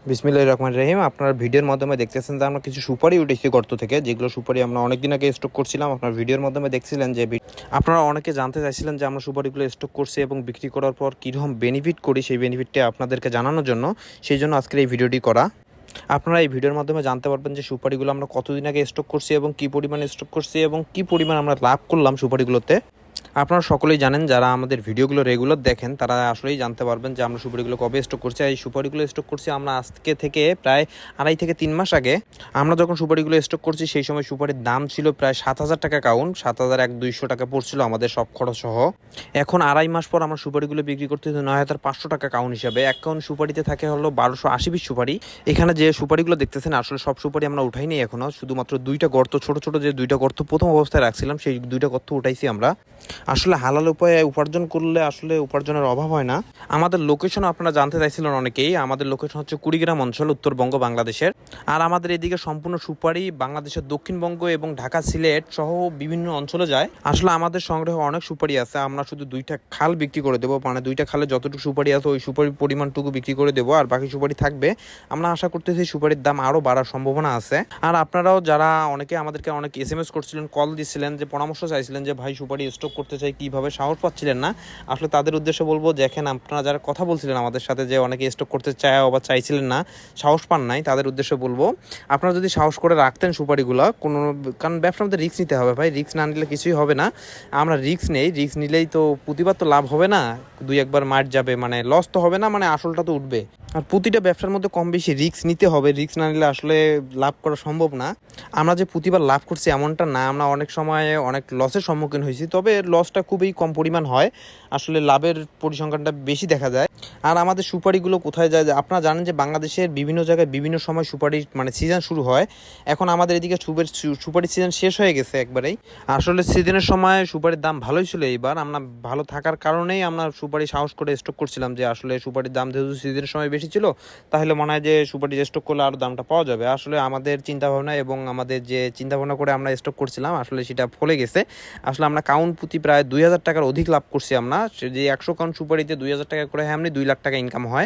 বিসমিল্লাহির রহমানির রহিম। আপনার ভিডিওর মাধ্যমে দেখতেছেন যে আমরা কিছু সুপারি উঠেছি গর্ত থেকে, যেগুলো সুপারি আমরা অনেকদিন আগে স্টক করছিলাম। আপনার ভিডিওর মাধ্যমে দেখছিলেন যে আপনারা অনেকে জানতে চাইছিলেন যে আমরা সুপারিগুলো স্টক করছি এবং বিক্রি করার পর কীরকম বেনিফিট করি, সেই বেনিফিটটা আপনাদেরকে জানানোর জন্য সেই জন্য আজকের এই ভিডিওটি করা। আপনারা এই ভিডিওর মাধ্যমে জানতে পারবেন যে সুপারিগুলো আমরা কতদিন আগে স্টক করছি এবং কী পরিমাণে স্টক করছি এবং কী পরিমাণ আমরা লাভ করলাম সুপারিগুলোতে। আপনারা সকলেই জানেন, যারা আমাদের ভিডিওগুলো রেগুলার দেখেন তারা আসলেই জানতে পারবেন যে আমরা সুপারিগুলো কবে স্টক করছি। এই সুপারিগুলো স্টক করছি আমরা আজকে থেকে প্রায় 2.5 থেকে 3 মাস আগে। আমরা যখন সুপারিগুলো স্টক করছি সেই সময় সুপারির দাম ছিল প্রায় 7,000 টাকা কাউন্ট, 7,100-200 টাকা পড়ছিল আমাদের সব খরচ সহ। এখন 2.5 মাস পর আমরা সুপারিগুলো বিক্রি করতেছি 9,500 টাকা কাউন্ট হিসাবে। এক কাউন্ট সুপারিতে থাকে হলো 1280 পিস সুপারি। এখানে যে সুপারিগুলো দেখতেছেন আসলে সব সুপারি আমরা উঠাইনি এখনও, শুধুমাত্র 2টা গর্ত, ছোট ছোট যে 2টা গর্ত প্রথম অবস্থায় রাখছিলাম সেই 2টা গর্ত উঠাইছি আমরা। আসলে হালাল উপায়ে উপার্জন করলে আসলে উপার্জনের অভাব হয় না। আমাদের লোকেশন আপনারা জানতে চাইছিলেন অনেকেই। আমাদের লোকেশন হচ্ছে কুড়িগ্রাম অঞ্চল, উত্তরবঙ্গ, বাংলাদেশের। আর আমাদের এদিকে সম্পূর্ণ সুপারি বাংলাদেশের দক্ষিণবঙ্গ এবং ঢাকা, সিলেট সহ বিভিন্ন অঞ্চলে যায়। আসলে আমাদের সংগ্রহে অনেক সুপারি আছে। আমরা শুধু 2টা খাল বিক্রি করে দেবো, মানে 2টা খালে যতটুকু সুপারি আছে ওই সুপারির পরিমাণটুকু বিক্রি করে দেবো, আর বাকি সুপারি থাকবে। আমরা আশা করতেছি সুপারির দাম আরও বাড়ার সম্ভাবনা আছে। আর আপনারাও যারা অনেকে আমাদেরকে অনেক SMS করছিলেন, কল দিচ্ছিলেন, যে পরামর্শ চাইছিলেন যে ভাই সুপারি স্টক করতে চাই, কীভাবে সাহস পাচ্ছিলেন না। আসলে তাদের উদ্দেশ্যে বলবো, দেখেন আপনারা যারা কথা বলছিলেন আমাদের সাথে যে অনেকে স্টক করতে চায় বা চাইছিলেন না, সাহস পান নাই, তাদের উদ্দেশ্যে বলবো আপনারা যদি সাহস করে রাখতেন সুপারিগুলো, কারণ ব্যবসার মধ্যে রিস্ক নিতে হবে ভাই। রিস্ক না নিলে কিছুই হবে না। আমরা রিস্ক নেই, রিস্ক নিলেই তো প্রতিবার তো লাভ হবে না, 2-1বার মার যাবে, মানে লস তো হবে না, মানে আসলটা তো উঠবে। আর প্রতিটা ব্যবসার মধ্যে কম বেশি রিস্ক নিতে হবে। রিস্ক না নিলে আসলে লাভ করা সম্ভব না। আমরা যে প্রতিবার লাভ করছি এমনটা না, আমরা অনেক সময় অনেক লসের সম্মুখীন হয়েছি, তবে লসটা খুবই কম পরিমাণ হয়, আসলে লাভের পরিসংখ্যানটা বেশি দেখা যায়। আর আমাদের সুপারিগুলো কোথায় যায়, আপনারা জানেন যে বাংলাদেশের বিভিন্ন জায়গায় বিভিন্ন সময় সুপারির মানে সিজন শুরু হয়। এখন আমাদের এদিকে সুপারির সিজন শেষ হয়ে গেছে একবারেই। আসলে সিজনের সময় সুপারির দাম ভালোই ছিল। এইবার আমরা ভালো থাকার কারণেই আমরা সুপারি সাহস করে স্টক করছিলাম, যে আসলে সুপারির দাম যেহেতু সিজনের সময় বেশি ছিল, তাহলে মনে হয় যে সুপারি স্টক করলে আরও দামটা পাওয়া যাবে। আসলে আমাদের চিন্তাভাবনা এবং আমাদের যে চিন্তাভাবনা করে আমরা স্টক করছিলাম আসলে সেটা ফলে গেছে। আসলে আমরা কাউন্ট প্রতি প্রায় 2,000 টাকার অধিক লাভ করছি আমরা। যে 100 কাউন্ট সুপারিতে 2,000 টাকা করে হয়, এমনি 2 লাখ টাকা ইনকাম হয়।